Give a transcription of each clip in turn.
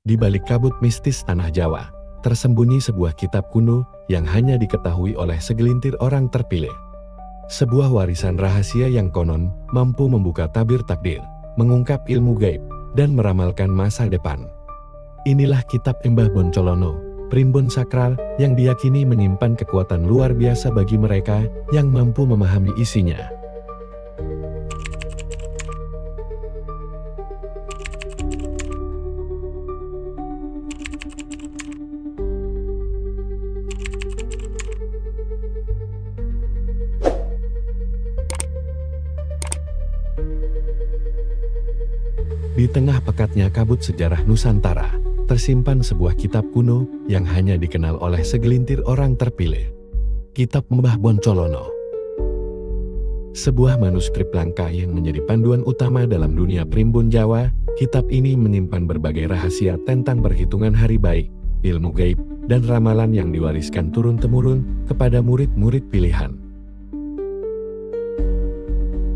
Di balik kabut mistis tanah Jawa, tersembunyi sebuah kitab kuno yang hanya diketahui oleh segelintir orang terpilih. Sebuah warisan rahasia yang konon mampu membuka tabir takdir, mengungkap ilmu gaib, dan meramalkan masa depan. Inilah kitab Embah Boncolono, primbon sakral yang diyakini menyimpan kekuatan luar biasa bagi mereka yang mampu memahami isinya. Di tengah pekatnya kabut sejarah Nusantara, tersimpan sebuah kitab kuno yang hanya dikenal oleh segelintir orang terpilih. Kitab Embah Boncolono. Sebuah manuskrip langka yang menjadi panduan utama dalam dunia primbon Jawa, kitab ini menyimpan berbagai rahasia tentang perhitungan hari baik, ilmu gaib, dan ramalan yang diwariskan turun-temurun kepada murid-murid pilihan.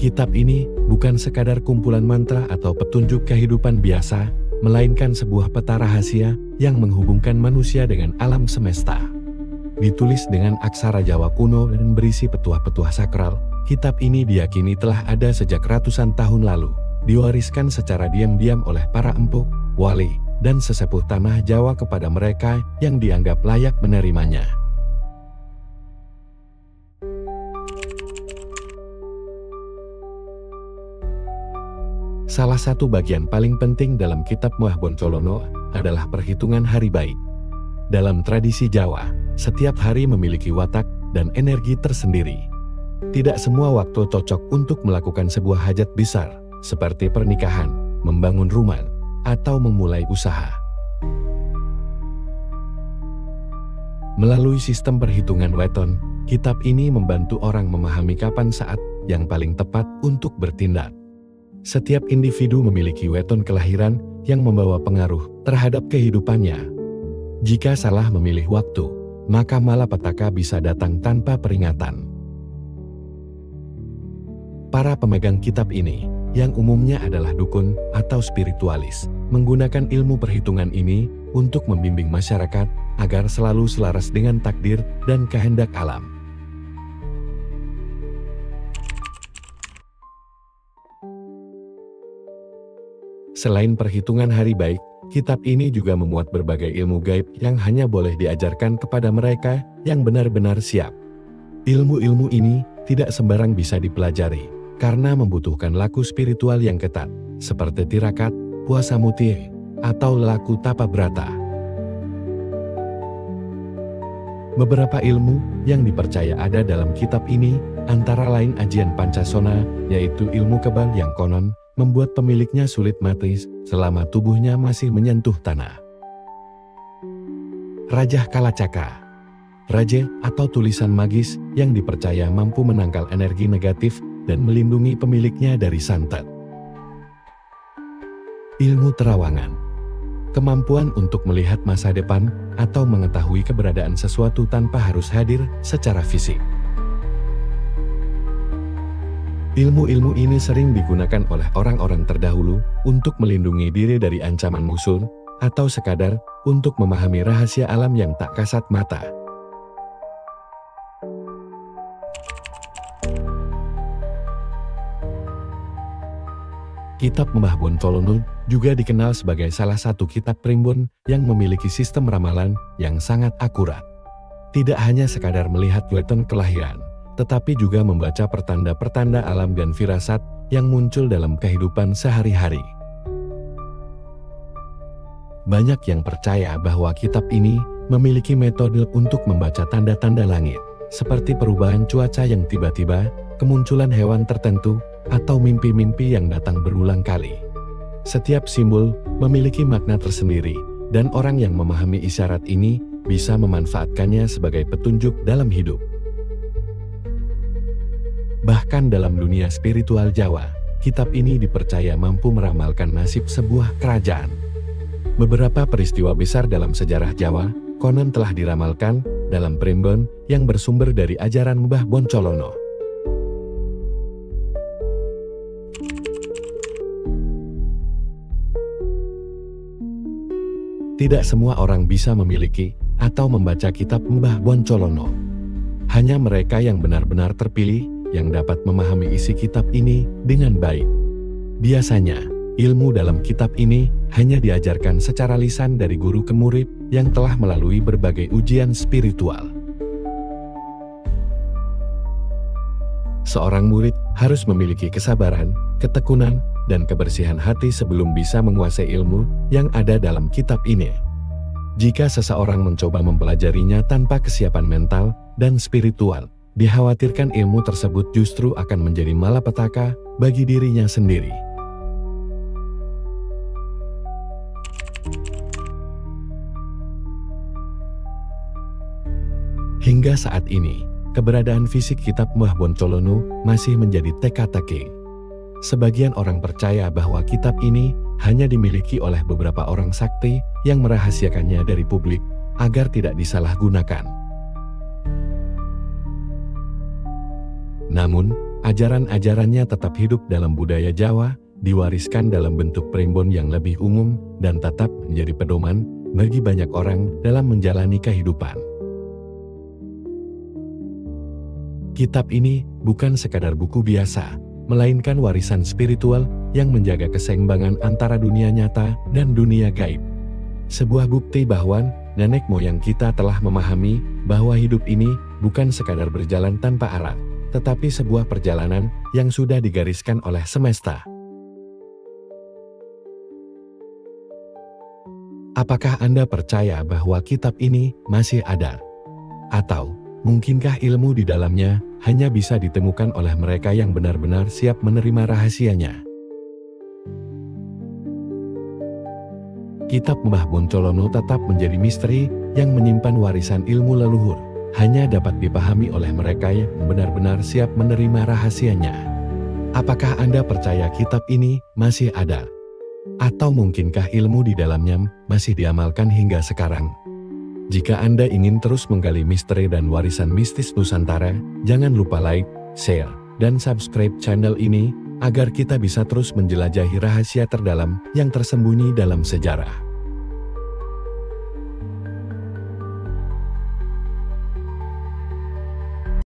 Kitab ini bukan sekadar kumpulan mantra atau petunjuk kehidupan biasa, melainkan sebuah peta rahasia yang menghubungkan manusia dengan alam semesta. Ditulis dengan aksara Jawa kuno dan berisi petuah-petuah sakral, kitab ini diyakini telah ada sejak ratusan tahun lalu, diwariskan secara diam-diam oleh para empu, wali, dan sesepuh tanah Jawa kepada mereka yang dianggap layak menerimanya. Salah satu bagian paling penting dalam kitab Embah Boncolono adalah perhitungan hari baik. Dalam tradisi Jawa, setiap hari memiliki watak dan energi tersendiri. Tidak semua waktu cocok untuk melakukan sebuah hajat besar, seperti pernikahan, membangun rumah, atau memulai usaha. Melalui sistem perhitungan weton, kitab ini membantu orang memahami kapan saat yang paling tepat untuk bertindak. Setiap individu memiliki weton kelahiran yang membawa pengaruh terhadap kehidupannya. Jika salah memilih waktu, maka malapetaka bisa datang tanpa peringatan. Para pemegang kitab ini, yang umumnya adalah dukun atau spiritualis, menggunakan ilmu perhitungan ini untuk membimbing masyarakat agar selalu selaras dengan takdir dan kehendak alam. Selain perhitungan hari baik, kitab ini juga memuat berbagai ilmu gaib yang hanya boleh diajarkan kepada mereka yang benar-benar siap. Ilmu-ilmu ini tidak sembarang bisa dipelajari, karena membutuhkan laku spiritual yang ketat, seperti tirakat, puasa mutih, atau laku tapa brata. Beberapa ilmu yang dipercaya ada dalam kitab ini, antara lain ajian Pancasona, yaitu ilmu kebal yang konon membuat pemiliknya sulit mati selama tubuhnya masih menyentuh tanah. Rajah Kalacaka, raja atau tulisan magis yang dipercaya mampu menangkal energi negatif dan melindungi pemiliknya dari santet. Ilmu terawangan, kemampuan untuk melihat masa depan atau mengetahui keberadaan sesuatu tanpa harus hadir secara fisik. Ilmu-ilmu ini sering digunakan oleh orang-orang terdahulu untuk melindungi diri dari ancaman musuh, atau sekadar untuk memahami rahasia alam yang tak kasat mata. Kitab Embah Boncolono juga dikenal sebagai salah satu kitab primbon yang memiliki sistem ramalan yang sangat akurat. Tidak hanya sekadar melihat weton kelahiran, tetapi juga membaca pertanda-pertanda alam dan firasat yang muncul dalam kehidupan sehari-hari. Banyak yang percaya bahwa kitab ini memiliki metode untuk membaca tanda-tanda langit, seperti perubahan cuaca yang tiba-tiba, kemunculan hewan tertentu, atau mimpi-mimpi yang datang berulang kali. Setiap simbol memiliki makna tersendiri, dan orang yang memahami isyarat ini bisa memanfaatkannya sebagai petunjuk dalam hidup. Bahkan dalam dunia spiritual Jawa, kitab ini dipercaya mampu meramalkan nasib sebuah kerajaan. Beberapa peristiwa besar dalam sejarah Jawa konon telah diramalkan dalam primbon yang bersumber dari ajaran Embah Boncolono. Tidak semua orang bisa memiliki atau membaca kitab Mbah Boncolono. Hanya mereka yang benar-benar terpilih yang dapat memahami isi kitab ini dengan baik. Biasanya, ilmu dalam kitab ini hanya diajarkan secara lisan dari guru ke murid yang telah melalui berbagai ujian spiritual. Seorang murid harus memiliki kesabaran, ketekunan, dan kebersihan hati sebelum bisa menguasai ilmu yang ada dalam kitab ini. Jika seseorang mencoba mempelajarinya tanpa kesiapan mental dan spiritual, dikhawatirkan ilmu tersebut justru akan menjadi malapetaka bagi dirinya sendiri. Hingga saat ini, keberadaan fisik kitab Mbah Boncolono masih menjadi teka-teki. Sebagian orang percaya bahwa kitab ini hanya dimiliki oleh beberapa orang sakti yang merahasiakannya dari publik agar tidak disalahgunakan. Namun, ajaran-ajarannya tetap hidup dalam budaya Jawa, diwariskan dalam bentuk primbon yang lebih umum dan tetap menjadi pedoman bagi banyak orang dalam menjalani kehidupan. Kitab ini bukan sekadar buku biasa, melainkan warisan spiritual yang menjaga keseimbangan antara dunia nyata dan dunia gaib. Sebuah bukti bahwa nenek moyang kita telah memahami bahwa hidup ini bukan sekadar berjalan tanpa arah, tetapi sebuah perjalanan yang sudah digariskan oleh semesta. Apakah Anda percaya bahwa kitab ini masih ada? Atau mungkinkah ilmu di dalamnya hanya bisa ditemukan oleh mereka yang benar-benar siap menerima rahasianya? Kitab Mbah Boncolono tetap menjadi misteri yang menyimpan warisan ilmu leluhur, hanya dapat dipahami oleh mereka yang benar-benar siap menerima rahasianya. Apakah Anda percaya kitab ini masih ada? Atau mungkinkah ilmu di dalamnya masih diamalkan hingga sekarang? Jika Anda ingin terus menggali misteri dan warisan mistis Nusantara, jangan lupa like, share, dan subscribe channel ini agar kita bisa terus menjelajahi rahasia terdalam yang tersembunyi dalam sejarah.